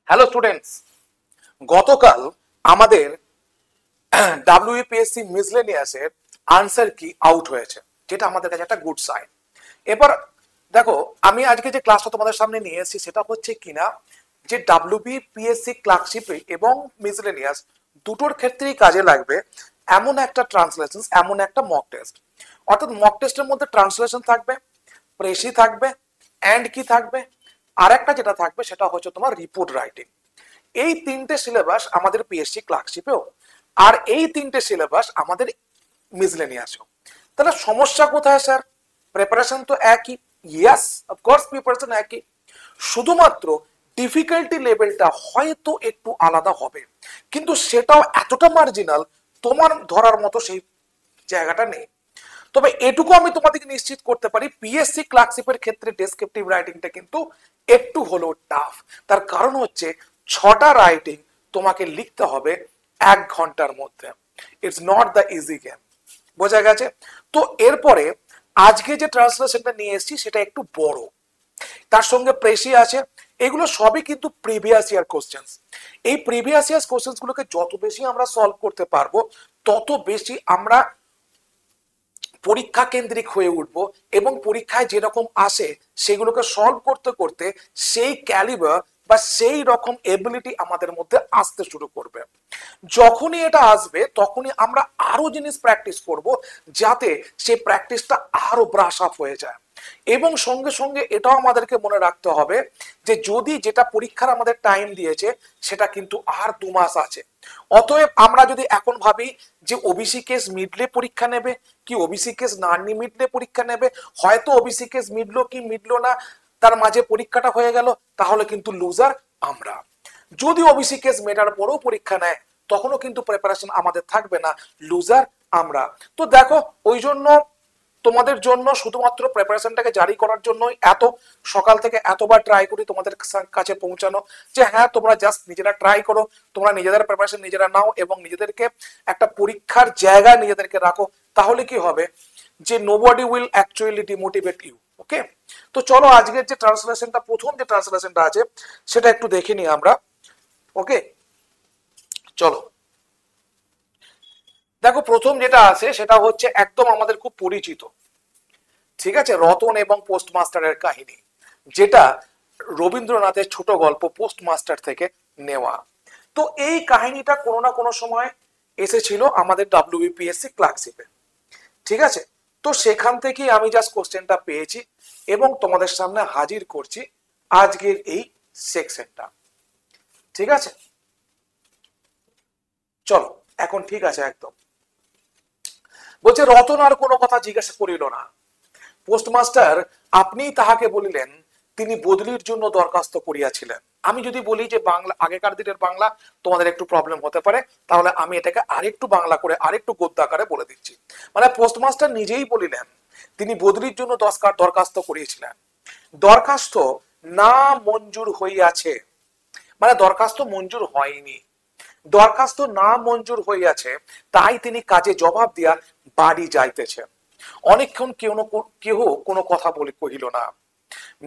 Hello students, গতকাল আমাদের WPSC মিসলেনিয়াসের answer কি আউট হয়েছে, যেটা আমাদের কাছে একটা গুড সাইন। এবার দেখো, আমি আজকে যে ক্লাসটা তোমাদের সামনে নিয়ে এসেছি সেটা হচ্ছে কিনা যে ডাব্লিউবিপিএসসি ক্লার্কশিপে এবং মিসলেনিয়াস দুটোর ক্ষেত্রেই কাজে লাগবে এমন একটা ট্রান্সলেশন, এমন একটা মক টেস্ট। অর্থাৎ মক টেস্টের মধ্যে ট্রান্সলেশন থাকবে, প্রেসি থাকবে, অ্যান্ড কি থাকবে, আর একটা যেটা থাকবে সেটা হচ্ছে তোমার রিপোর্ট রাইটিং। এই তিনটে সিলেবাস আমাদের পিএসসি ক্লার্কশিপেও, আর এই তিনটে সিলেবাস আমাদের মিসলেনিয়াসেও। তাহলে সমস্যা কোথায় স্যার? প্রিপারেশন তো একই, ইয়েস অফকোর্স প্রিপারেশন একই, শুধুমাত্র ডিফিকাল্টি লেভেলটা হয়তো একটু আলাদা হবে, কিন্তু সেটাও এতটা মার্জিনাল তোমার ধরার মতো সেই জায়গাটা নেই। তবে এটুকু আমি তোমাদেরকে নিশ্চিত করতে পারি, পিএসসি ক্লার্কশিপের ক্ষেত্রে ডেসক্রিপটিভ রাইটিংটা কিন্তু একটু হলো টাফ। তার কারণ হচ্ছে 6টা রাইটিং তোমাকে লিখতে হবে 1 ঘন্টার মধ্যে। It's not the easy game, বোঝা গেছে? তো এরপরে আজকে যে ট্রান্সলেশনটা নিয়ে এসেছি সেটা একটু বড়, তার সঙ্গে প্রেসি আছে। এগুলো সবই কিন্তু প্রিভিয়াস ইয়ার কোশ্চেন্স। এই প্রিভিয়াস ইয়ার কোশ্চেন্স গুলোকে যত বেশি আমরা সলভ করতে পারবো তত বেশি আমরা পরীক্ষা কেন্দ্রিক হয়ে উঠবো, এবং পরীক্ষায় যেরকম আসে সেগুলোকে সলভ করতে করতে সেই ক্যালিবার বা সেই রকম এবিলিটি আমাদের মধ্যে আসতে শুরু করবে। যখনই এটা আসবে তখনই আমরা আরো জিনিস প্র্যাকটিস করব, যাতে সেই প্র্যাকটিসটা আরো ব্রাশ আপ হয়ে যায়। এবং সঙ্গে সঙ্গে এটাও আমাদেরকে মনে রাখতে হবে যে যদি যেটা পরীক্ষার আমাদের টাইম দিয়েছে সেটা কিন্তু আর 2 মাস আছে। অতএব আমরা যদি এখন ভাবি যে ওবিসি কেস মিডলে পরীক্ষা নেবে কি ওবিসি কেস নন মিডলে পরীক্ষা নেবে, হয়তো ওবিসি কেস মিডলো কি মিডলো না, তার মাঝে পরীক্ষাটা হয়ে গেল, তাহলে কিন্তু লুজার আমরা। যদি ওবিসি কেস মেটার পরেও পরীক্ষা নেয় তখনও কিন্তু প্রিপারেশন আমাদের থাকবে না, লুজার আমরা। তো দেখো, ওই জন্য তোমাদের জন্য শুধুমাত্র প্রিপারেশনটাকে জারি করার জন্যই এত সকাল থেকে এতবার ট্রাই করি তোমাদের কাছে পৌঁছানো, যে হ্যাঁ তোমরা জাস্ট নিজেরা ট্রাই করো, তোমরা নিজেদের প্রিপারেশন নিজেরা নাও এবং নিজেদেরকে একটা পরীক্ষার জায়গায় নিজেদেরকে রাখো। তাহলে কি হবে যে nobody will actually demotivate you. Okay, তো চলো আজকের যে ট্রান্সলেশনটা, প্রথম যে ট্রান্সলেশনটা আছে সেটা একটু দেখে নিই আমরা। ওকে, চলো দেখো, প্রথম যেটা আছে সেটা হচ্ছে একদম আমাদের খুব পরিচিত, ঠিক আছে, রতন এবং পোস্টমাস্টারের কাহিনী, যেটা রবীন্দ্রনাথের ছোট গল্প পোস্টমাস্টার থেকে নেওয়া। তো এই কাহিনীটা কোনো না কোনো সময় এসেছিল আমাদের ডাব্লিউবিপিএসসি ক্লার্কশিপে, ঠিক আছে। তো সেখান থেকেই আমি জাস্ট কোশ্চেনটা পেয়েছি এবং তোমাদের সামনে হাজির করছি আজকের এই সেকশনটা, ঠিক আছে। চলো এখন ঠিক আছে একদম। বলছে, রতন আর কোনো কথা জিজ্ঞাসা করিল না। পোস্টমাস্টার আপনি তাহাকে বলিলেন তিনি বদলির জন্য দরখাস্ত করিয়াছিলেন। আমি যদি বলি যে বাংলা, আগেকার দিনের বাংলা তোমাদের একটু প্রবলেম হতে পারে, তাহলে আমি এটাকে আরেকটু বাংলা করে আরেকটু গদ্য আকারে বলে দিচ্ছি। মানে পোস্টমাস্টার নিজেই বলিলেন তিনি বদলির জন্য দরখাস্ত করিয়েছিলেন। দরখাস্ত না মঞ্জুর হইয়াছে, মানে দরখাস্ত মঞ্জুর হয়নি। দরখাস্ত না মঞ্জুর হইয়াছে, তাই তিনি কাজে জবাব দিয়া বাড়ি যাইতেছে। অনেকক্ষণ কেহ কোনো কথা বলে কহিল না।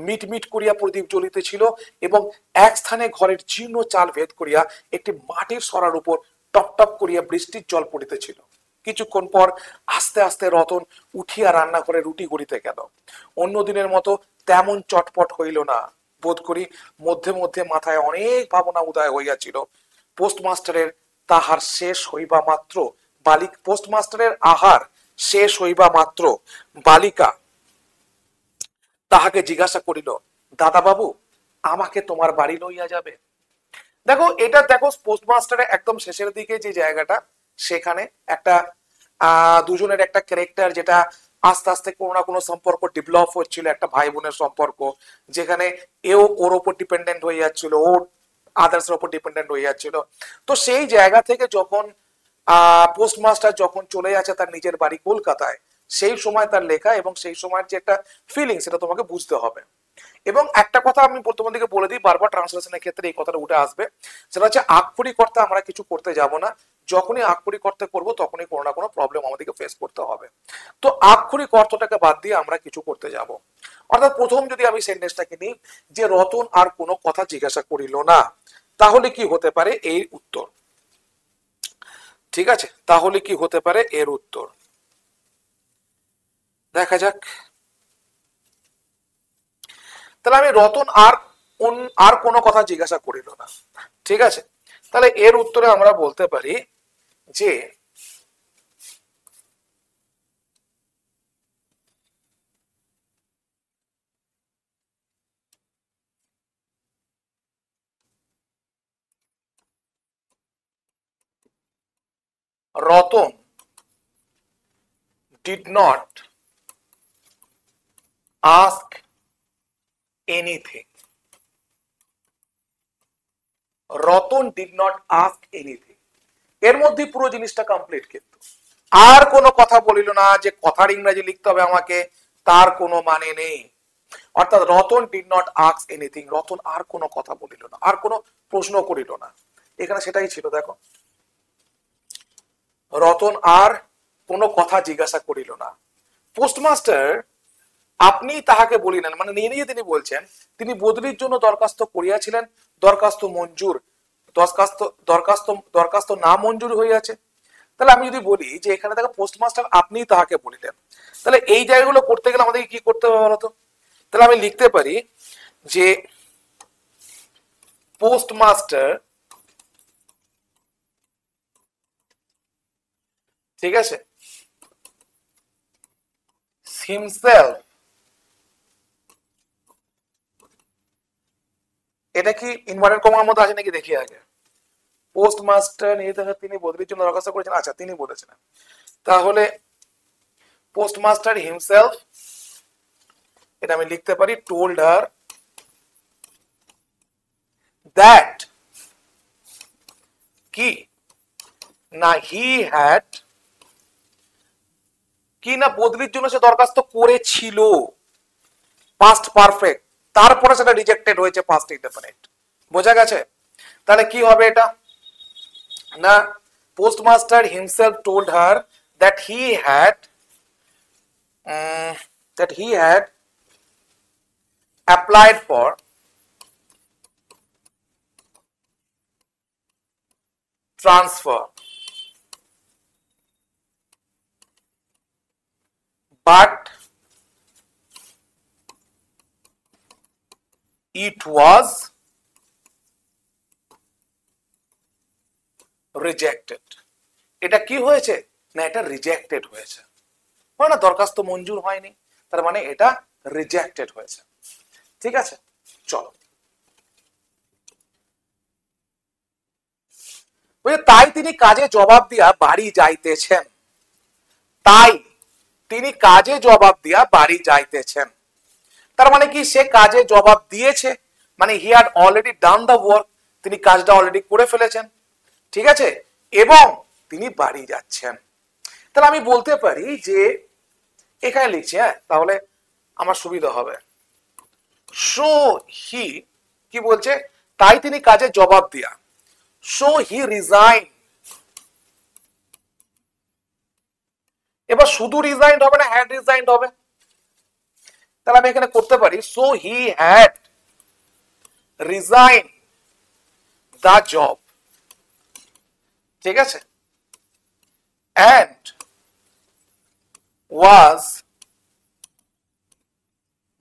মিট মিট করিয়া প্রদীপ জ্বলিতেছিল এবং এক স্থানে ঘরের জীর্ণ চাল ভেদ করিয়া একটি মাটির সরার উপর টপ টপ করিয়া বৃষ্টির জল পড়িতেছিল। কিছুক্ষণ পর আস্তে আস্তে রতন উঠিয়া রান্নাঘরে রুটি গড়িতে গেল। অন্য দিনের মতো তেমন চটপট হইল না। বোধ করি মধ্যে মধ্যে মাথায় অনেক ভাবনা উদয় হইয়াছিল। পোস্টমাস্টারের তাহার শেষ হইবা মাত্র পোস্টমাস্টারের আহার শেষ হইবা মাত্র বালিকা তাহাকে জিজ্ঞাসা করিল, দাদা বাবু আমাকে তোমার বাড়ি লইয়া যাবে? দেখো এটা দেখো, পোস্টমাস্টারের একদম শেষের দিকে যে জায়গাটা, সেখানে একটা দুজনের একটা ক্যারেক্টার, যেটা আস্তে আস্তে কোনো না কোনো সম্পর্ক ডেভেলপ হচ্ছিল, একটা ভাই বোনের সম্পর্ক, যেখানে এও ওর ওপর ডিপেন্ডেন্ট হয়ে যাচ্ছিল, ওর আদার্স এর উপর ডিপেন্ডেন্ট হয়ে যাচ্ছিল। তো সেই জায়গা থেকে যখন পোস্টমাস্টার যখন চলে যাচ্ছে তার নিজের বাড়ি কলকাতায়, সেই সময় তার লেখা এবং সেই সময়ের যে একটা ফিলিং, সেটা তোমাকে বুঝতে হবে। এবং একটা কথা আমি তোমাদেরকে বলে দিই, বারবার ট্রান্সলেশনের ক্ষেত্রে এই কথাটা উঠে আসবে, সেটা হচ্ছে আক্ষরিক অর্থে আমরা কিছু করতে যাব না। যখনই আক্ষরিক অর্থে করব তখনই কোনো না কোনো প্রবলেম আমাদেরকে ফেস করতে হবে। তো আক্ষরিক অর্থটাকে বাদ দিয়ে আমরা কিছু করতে যাব। অর্থাৎ প্রথম যদি আমি সেন্টেন্সটাকে নিই যে রতন আর কোনো কথা জিজ্ঞাসা করিল না, তাহলে কি হতে পারে এই উত্তর। ঠিক আছে, তাহলে কি হতে পারে এর উত্তর, দেখা যাক। তাহলে আমি রতন আর কোনো কথা জিজ্ঞাসা করিল না, ঠিক আছে। তাহলে এর উত্তরে আমরা বলতে পারি যে Ratan did not ask anything. Ratan did not ask anything, এর মধ্যে পুরো জিনিসটা কমপ্লিট। কিন্তু আর কোনো কথা বলিল না, যে কথার ইংরেজি লিখতে হবে আমাকে, তার কোনো মানে নেই। অর্থাৎ Ratan did not ask anything, Ratan আর কোনো কথা বলিল না, আর কোনো প্রশ্ন করিল না। এখানে সেটাই ছিল, দেখো, রতন আর কোনো কথা জিজ্ঞাসা করিল না। পোস্টমাস্টার আপনি তাহাকে বলিলেন, মানে নিয়ে নিয়ে তিনি বলছেন তিনি বদলির জন্য দরখাস্ত করিয়াছিলেন, দরখাস্ত মঞ্জুর, দরখাস্ত দরখাস্ত দরখাস্ত না মঞ্জুর হইয়াছে। তাহলে আমি যদি বলি যে এখানে দেখো পোস্টমাস্টার আপনি তাহাকে বলিলেন, তাহলে এই জায়গাগুলো করতে গেলে আমাদেরকে কি করতে হবে বলতো। তাহলে আমি লিখতে পারি যে পোস্টমাস্টার, ঠিক আছে, himself, এটা কি ইনভার্টেড কমার মধ্যে আছে নাকি দেখি আগে। পোস্টমাস্টার তিনি বদলির জন্য দরখাস্ত করেছেন, আচ্ছা তিনি বলেছেন। তাহলে পোস্টমাস্টার হিমসেলফ, এটা আমি লিখতে পারি টোল্ড হার দ্যাট, কি না হি হ্যাড, কি না বদলির জন্য সে দরখাস্ত করেছিল, পাস্ট পারফেক্ট, তারপরে সেটা রিজেক্টেড হয়েছে পাস্ট ইনডেফিনিট। বোঝা গেছে? তাহলে কি হবে এটা না, postmaster himself told her that he had applied for transfer, but it was rejected. এটা কি হয়েছে না, এটা রিজেক্টেড হয়েছে, না দরখাস্ত মঞ্জুর হয়নি, তার মানে এটা রিজেক্টেড হয়েছে। ঠিক আছে, চলো। তাই তিনি কাজে জবাব দিয়া বাড়ি যাইতেছেন, তাই তিনি কাজে জবাব দিয়া বাড়ি যাইতেছেন, তার মানে কি সে কাজে জবাব দিয়েছে, মানে he had already done the work, তিনি কাজটা অলরেডি করে ফেলেছেন। ঠিক আছে, এবং তিনি বাড়ি যাচ্ছেন। তাহলে আমি বলতে পারি যে এখানে লিখছি, হ্যাঁ, তাহলে আমার সুবিধা হবে। সো হি, কি বলছে, তাই তিনি কাজে জবাব দিয়া, সো হি রিজাইন। এবার শুধু রিজাইন হবে না, হ্যাড রিজাইন হবে। তাহলে আমি এখানে করতে পারি so he had resign the job, ঠিক আছে, and was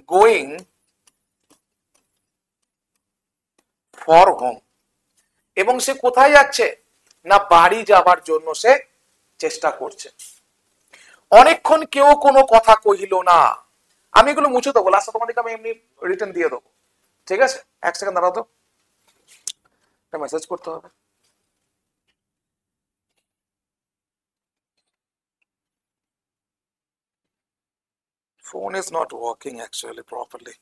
going for home, এবং সে কোথায় যাচ্ছে না বাড়ি যাবার জন্য সে চেষ্টা করছে। অনেকক্ষণ কেউ কোনো কথা কহিল না, আমি এগুলো মুছে দেবো, লাস্টে তোমাদেরকে আমি এমনি রিটার্ন দিয়ে দেবো। ঠিক আছে, এক সেকেন্ড দাঁড়াও তো, একটা মেসেজ করতে হবে। Phone is not working actually properly.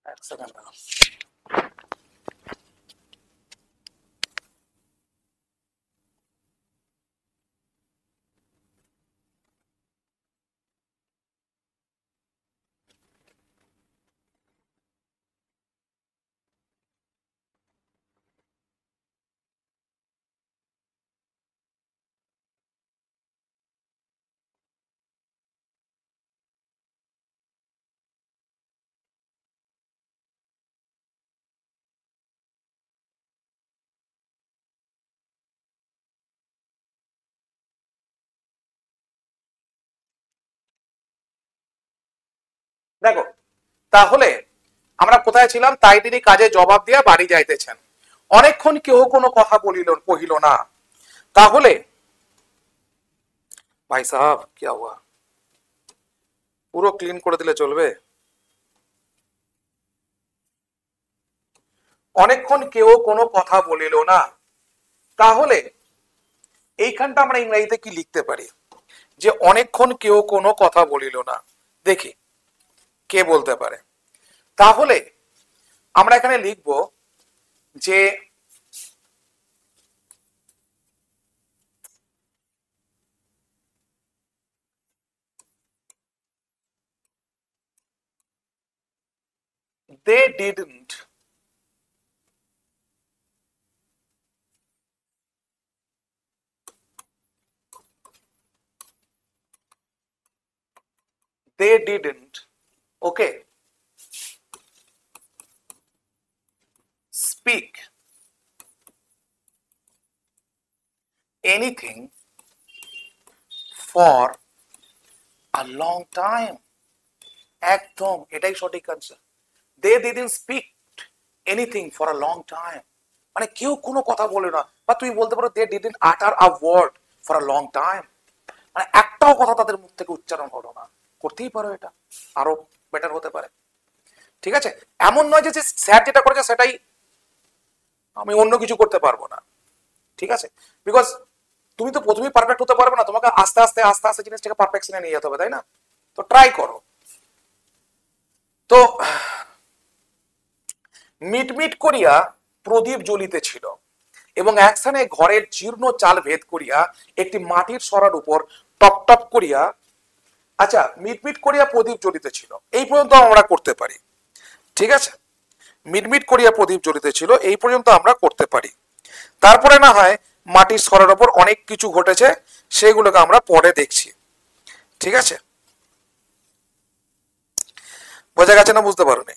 এক সেকেন্ড। দেখো, তাহলে আমরা কোথায় ছিলাম? তাই তিনি কাজে জবাব দিয়া বাড়ি যাইতেছেন, অনেকক্ষণ কেহ কোনো কথা কহিল না। তাহলে ভাই সাহাব কি হুয়া, পুরো ক্লিন করে দিলে চলবে? অনেকক্ষণ কেউ কোনো কথা বলিল না। তাহলে এইখানটা আমরা ইংরেজিতে কি লিখতে পারি? যে অনেকক্ষণ কেউ কোনো কথা বলিল না, দেখি কে বলতে পারে। তাহলে আমরা এখানে লিখব যে they didn't they didn't okay speak anything for a long time। একদম এটাই সঠিক answer. they didn't speak anything for a long time, মানে কেউ কোনো কথা বলে না, বা তুমি বলতে পারো they didn't utter a word for a long time, মানে একটাও কথা তাদের মুখ থেকে উচ্চারণ হলো না। করতেই পারো, এটা আরো বেটার হতে পারে। ঠিক আছে, এমন নয় যে স্যার যেটা করেছে সেটাই আমি অন্য কিছু করতে পারবো না। ঠিক আছে, বিকজ তুমি তো প্রথমেই পারফেক্ট হতে পারবে না, তোমাকে আস্তে আস্তে আস্তে আস্তে জিনিসটাকে পারফেকশনে নিয়ে যেতে হবে, তাই না? তো ট্রাই করো। তো মিটমিট করিয়া প্রদীপ জ্বলিতেছিল এবং এক স্থানে ঘরের জীর্ণ চাল ভেদ করিয়া একটি মাটির সরার উপর টপ টপ করিয়া, আচ্ছা মিটমিট করিয়া প্রদীপ জ্বলিতেছিল এই পর্যন্ত আমরা করতে পারি। ঠিক আছে, মিটমিট করিয়া প্রদীপ জ্বলিতেছিল এই পর্যন্ত আমরা করতে পারি। তারপরে না হয় মাটির স্তরের ওপর অনেক কিছু ঘটেছে, সেগুলোকে আমরা পরে দেখছি। ঠিক আছে, বোঝা গেছে না? বুঝতে পারোনি?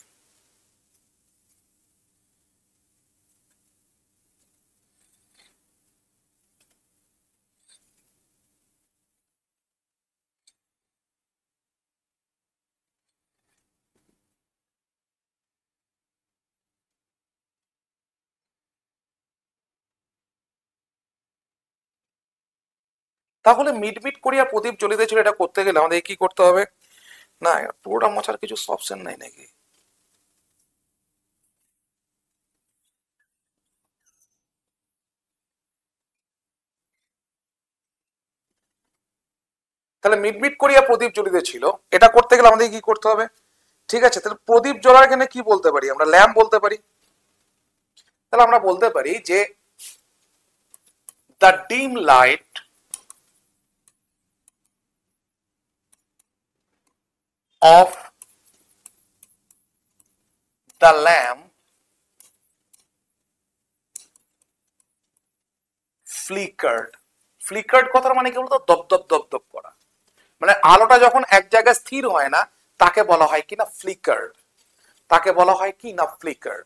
তাহলে মিটমিট করিয়া প্রদীপ জ্বলিতেছিল, এটা করতে গেলে আমাদের কি করতে হবে? না, পুরোটা মোছার কিছু অপশন নাই নাকি? তাহলে মিটমিট করিয়া প্রদীপ জ্বলিতেছিল, এটা করতে গেলে আমাদের কি করতে হবে? ঠিক আছে, তাহলে প্রদীপ জ্বলার এখানে কি বলতে পারি? আমরা ল্যাম্প বলতে পারি। তাহলে আমরা বলতে পারি যে the dim light of the lamp flickered. Flickered কথার মানে কি বলতো? দপদপ দপদপ করা, মানে আলোটা যখন এক জায়গায় স্থির হয় না তাকে বলা হয় কি না ফ্লিকার্ড, তাকে বলা হয় কি না ফ্লিকার্ড।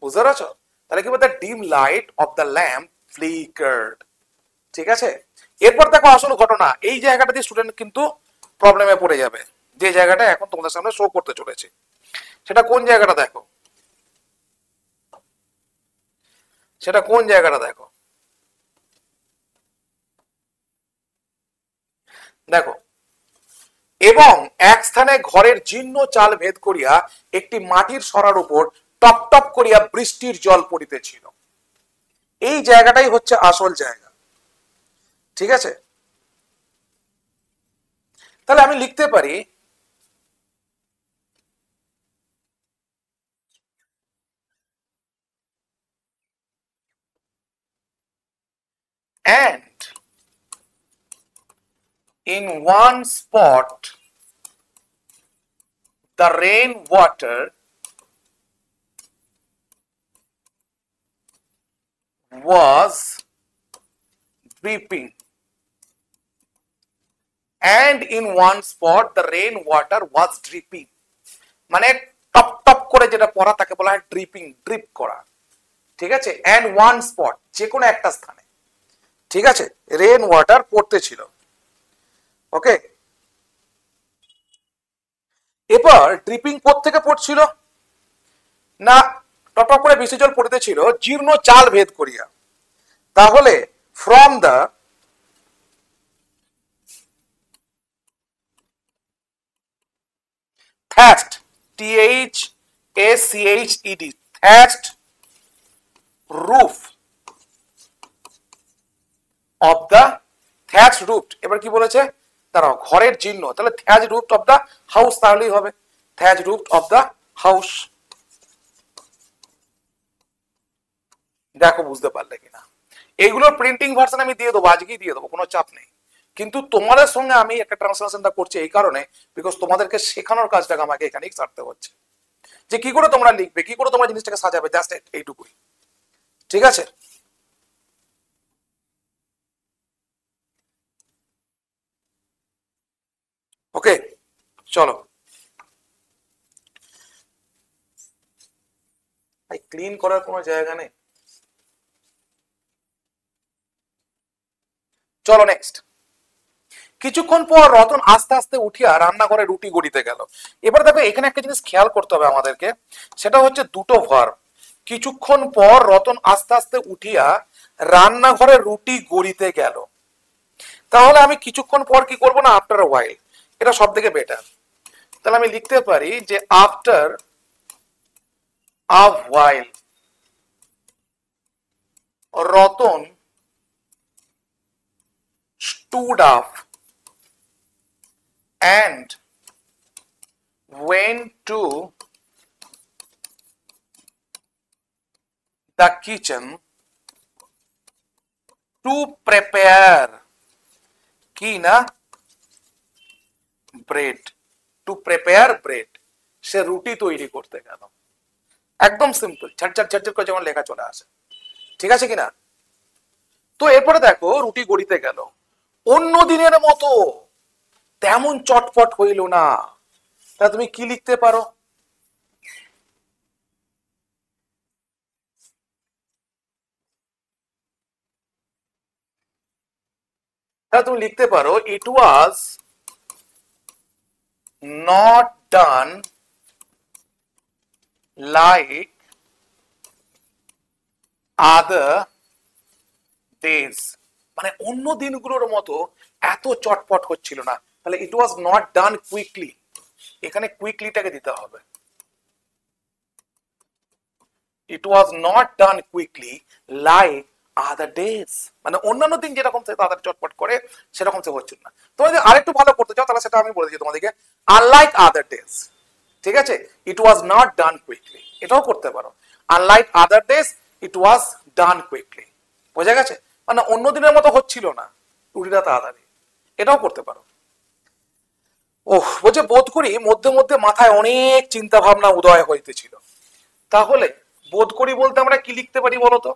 বুঝতে পারছো? তাহলে কি বলতে, dim light of the lamp flickered. ঠিক আছে, এরপর দেখো আসল ঘটনা, এই জায়গাটা দিয়ে স্টুডেন্ট কিন্তু প্রবলেমে পড়ে যাবে, যে জায়গাটা এখন তোমাদের সামনে শো করতে চলেছে। সেটা কোন জায়গাটা দেখো, সেটা কোন জায়গাটা দেখো। দেখো, এবং এক স্থানে ঘরের জীর্ণ চাল ভেদ করিয়া একটি মাটির সরার উপর টপ টপ করিয়া বৃষ্টির জল পড়িতেছিল। এই জায়গাটাই হচ্ছে আসল জায়গা। ঠিক আছে, তাহলে আমি লিখতে পারি and in one spot the rainwater was dripping, and in one spot the rainwater was dripping, মানে টপ টপ করে যেটা পড়া তাকে বলা হয় ড্রিপিং, ড্রিপ করা, ঠিক আছে। and one spot, যে কোনো একটা স্থানে, ঠিক আছে, রেন ওয়াটার পড়তেছিল, ওকে। এবার ড্রিপিং কোত্থেকে পড়ছিল না, টপ করে বৃষ্টি জল পড়তেছিল জীর্ণ চাল ভেদ করিয়া, তাহলে from the thatched, THACHED, thatched roof of the, thatched roof, এবার কি বলেছে দাঁড়াও, ঘরের চিহ্ন, তাহলে thatched roof of the house তাহলেই হবে, thatched roof of the house। দেখো বুঝতে পারলে কিনা, এইগুলোর প্রিন্টিং ভার্সন আমি দিয়ে দেবো, আজকেই দিয়ে দেবো, কোনো চাপ নেই, কিন্তু তোমাদের সঙ্গে আমি একটা ট্রান্সলেশনটা করছি এই কারণে, বিকজ তোমাদেরকে শেখানোর কাজটাকে আমাকে এখানেই ছাড়তে হচ্ছে, যে কি করে তোমরা লিখবে, কি করে তোমরা জিনিসটাকে সাজাবে, জাস্ট এইটুকুই, ঠিক আছে। ওকে, চলো ক্লিন করার কোনো জায়গা নেই, চলো নেক্সট। কিছুক্ষণ পর রতন আস্তে আস্তে উঠিয়া রান্নাঘরে রুটি গড়িতে গেল। এবার দেখো এখানে একটা জিনিস খেয়াল করতে হবে আমাদেরকে, সেটা হচ্ছে দুটো ভার্ব। কিছুক্ষণ পর রতন আস্তে আস্তে উঠিয়া রান্নাঘরে রুটি গড়িতে গেল, তাহলে আমি কিছুক্ষণ পর কি করব না, আফটার আ হোয়াইল, এটা সব থেকে বেটার। তাহলে আমি লিখতে পারি যে after a while Ratan stood up and went to the kitchen to prepare কি না, ব্রেড, টু প্রিপেয়ার ব্রেড, সে রুটি তৈরি করতে গেল, একদম সিম্পল, ঝটঝট ঝটঝট করে যেমন লেখা চলে আসে, ঠিক আছে কিনা। তো এরপরে দেখো রুটি গড়িতে গেল, অন্য দিনের মতো তেমন চটপট হইল না, তা তুমি কি লিখতে পারো, তাহলে তুমি লিখতে পারো it was not done like other days, মানে অন্য দিনগুলোর মতো এত চটপট হচ্ছিল না, তাহলে ইট ওয়াজ নট ডান কুইকলি, এখানে কুইকলিটাকে দিতে হবে, it was not done quickly like other days, মানে অন্যান্য দিন যেরকম তাড়াতাড়ি চটপট করে সেরকম সে হচ্ছিল না। তোমরা যদি আরেকটু ভালো করতে চাও তাহলে সেটা আমি বলে দিচ্ছি তোমাদেরকে, আনলাইক আদার ডেজ, ঠিক আছে, ইট ওয়াজ নট ডান কুইকলি, এটাও করতে পারো, আনলাইক আদার ডেজ ইট ওয়াজ ডান কুইকলি, বোঝা গেছে, মানে অন্য দিনের মতো হচ্ছিল না রুটিটা তাড়াতাড়ি, এটাও করতে পারো। ওহ, বলছে বোধ করি মধ্যে মধ্যে মাথায় অনেক চিন্তা ভাবনা উদয় হইতেছিল, তাহলে বোধ করি বলতে আমরা কি লিখতে পারি বলতো,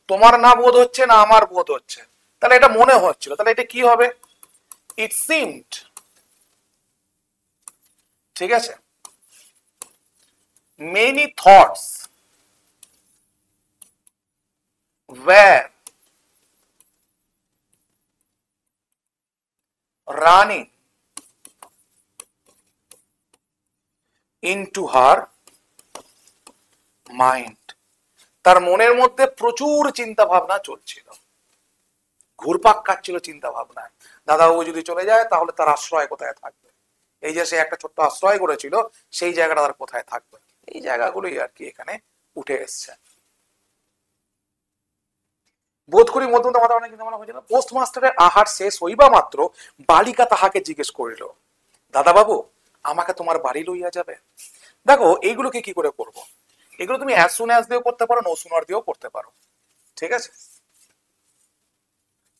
তোমার না বোধ হচ্ছে না আমার বোধ হচ্ছে, তাহলে এটা মনে হচ্ছিল, তাহলে এটা কি হবে, ইট সিমড, ঠিক আছে, many thoughts were running into her mind, তার মনের মধ্যে প্রচুর চিন্তা ভাবনা চলছিল, ঘুরপাক খাচ্ছিল চিন্তা ভাবনায়, দাদাবাবু যদি চলে যায় তাহলে তার আশ্রয় কোথায় থাকবে, এই যে সে একটা ছোট্ট আশ্রয় করেছিল সেই জায়গাটা তার কোথায় থাকবে, এই জায়গাগুলোই আর কি এখানে উঠে এসছে। বোধ করি মধ্যমতে মাথা অনেক চিন্তা ভাবনা হয়েছিল। পোস্টমাস্টারের আহার শেষ হইবা মাত্র বালিকা তাহাকে জিজ্ঞেস করিল, দাদাবাবু আমাকে তোমার বাড়ি লইয়া যাবে। দেখো এইগুলোকে কি করে করব, এগুলো তুমি অ্যাজ সুন অ্যাজ দিয়েও করতে পারো, নো সুনার দিয়েও করতে পারো, ঠিক আছে।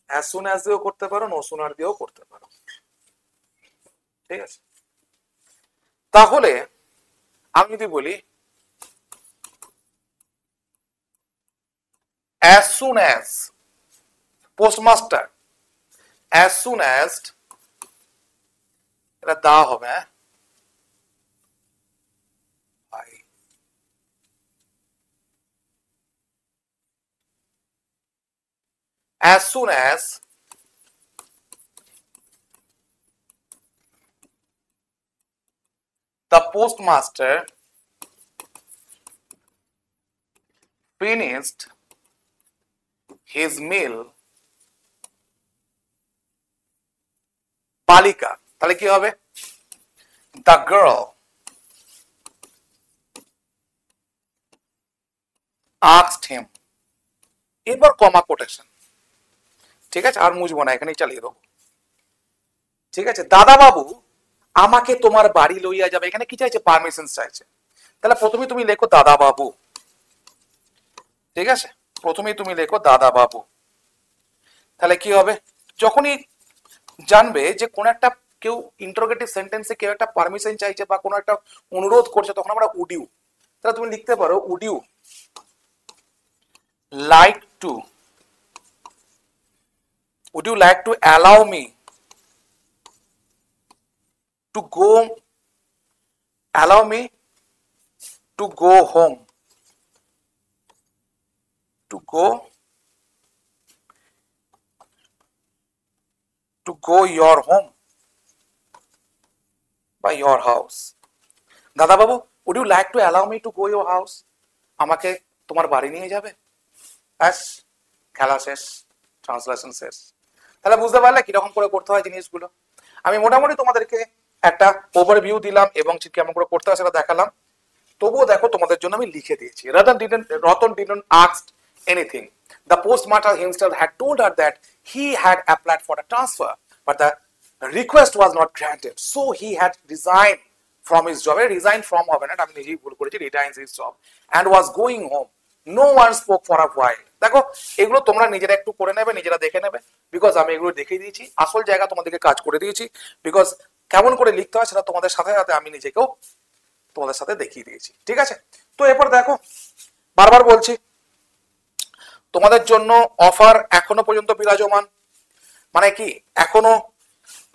অ্যাজ সুন অ্যাজ দিয়েও করতে পারো, নো সুনার দিয়েও করতে পারো। ঠিক আছে, তাহলে আমি যদি বলি as soon as postmaster, as soon as, এটা দেওয়া হবে ভাই, as soon as the postmaster finished his meal, বালিকা, তাহলে কি হবে? The girl asked him, এবার কমা কোটেশন, ঠিক আছে, আর মুছবো না, এখানেই চালিয়ে দেবো। ঠিক আছে, দাদা বাবু আমাকে তোমার বাড়ি লইয়া যাবে, এখানে কি চাইছে? পারমিশন চাইছে। তাহলে প্রথমে তুমি লেখো দাদা বাবু, ঠিক আছে, প্রথমেই তুমি লেখো দাদা বাবু। তাহলে কি হবে? যখনই জানবে যে কোন একটা কেউ ইন্টারোগেটিভ সেন্টেন্সে কেউ একটা পারমিশন চাইছে বা কোনো একটা অনুরোধ করছে, তখন আমরা উড ইউ, তাহলে তুমি লিখতে পারো would you like to, would you like to allow me to go, allow me to go home, to go your home by your house, দাদা বাবু would you like to allow me to go your house, আমাকে তোমার বাড়ি নিয়ে যাবে। ব্যাস, খেলা শেষ, translation শেষ। তাহলে বুঝতে পারলে কিরকম করে করতে হয় জিনিসগুলো। আমি মোটামুটি তোমাদেরকে একটা ওভারভিউ দিলাম এবং কেমন করে করতে হয় সেটা দেখালাম। তবুও দেখো তোমাদের জন্য আমি লিখে দিয়েছি, Ratan didn't ask anything. The postmaster himself had told her that he had applied for a transfer, but the request was not granted. So he had resigned from his job. Resigned from হবে না, আমি নিজেই ভুল করেছি, resigns his job and was going home. No one spoke for a while. দেখো এগুলো তোমরা নিজেরা একটু করে নেবে, নিজেরা দেখে নেবে, বিকজ আমি এগুলো দেখিয়ে দিয়েছি, আসল জায়গা তোমাদেরকে কাজ করে দিয়েছি, বিকজ কেমন করে লিখতে হয় সেটা তোমাদের সাথে সাথে আমি নিজেকেও তোমাদের সাথে দেখিয়ে দিয়েছি। ঠিক আছে, তো এরপর দেখো, বারবার বলছি তোমাদের জন্য অফার এখনো পর্যন্ত বিরাজমান। মানে কি, এখনো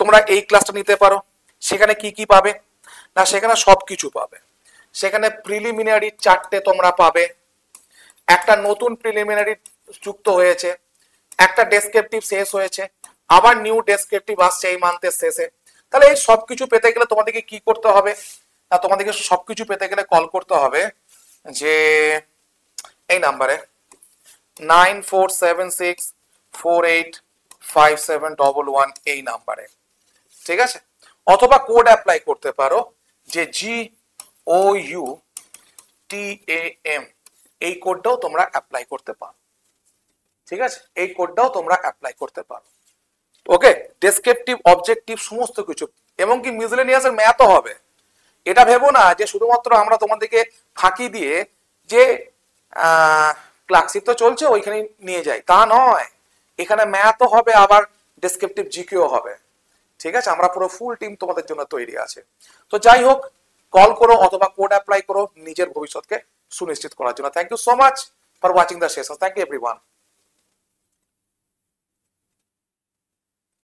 তোমরা এই ক্লাসটা নিতে পারো। সেখানে কি কি পাবে না, সেখানে সবকিছু পাবে। সেখানে প্রিলিমিনারি 4টে তোমরা পাবে, একটা নতুন প্রিলিমিনারি যুক্ত হয়েছে, একটা ডেসক্রিপটিভ শেষ হয়েছে, আবার নিউ ডেসক্রিপটিভ আসছে এই মান্থের শেষে। তাহলে এই সবকিছু পেতে গেলে তোমাদেরকে কি করতে হবে না, তোমাদেরকে সবকিছু পেতে গেলে কল করতে হবে যে এই নাম্বারে 9476485711 এই নাম্বারে, ঠিক আছে। অথবা কোড অ্যাপ্লাই করতে পারো যে GOUTAM, এই কোডটাও তোমরা অ্যাপ্লাই করতে পারো। ঠিক আছে, এই কোডটাও তোমরা অ্যাপ্লাই করতে পারো। ওকে, ডেসক্রিপটিভ অবজেক্টিভ সমস্ত কিছু, এবং কি মিসলেনিয়াসের ম্যাথও হবে। এটা ভেবো না যে শুধুমাত্র আমরা তোমাদেরকে ফাঁকি দিয়ে যে ক্লাসিক তো চলছে ওইখানে নিয়ে যাই, তা নয়। এখানে ম্যাথও হবে, আবার ডেসক্রিপটিভ জিকেও হবে। ঠিক আছে, আমরা পুরো ফুল টিম তোমাদের জন্য তৈরি আছে। তো যাই হোক, কল করো অথবা কোড অ্যাপ্লাই করো নিজের ভবিষ্যৎকে সুনিশ্চিত করার জন্য। Thank you so much for watching the session. Thank you everyone.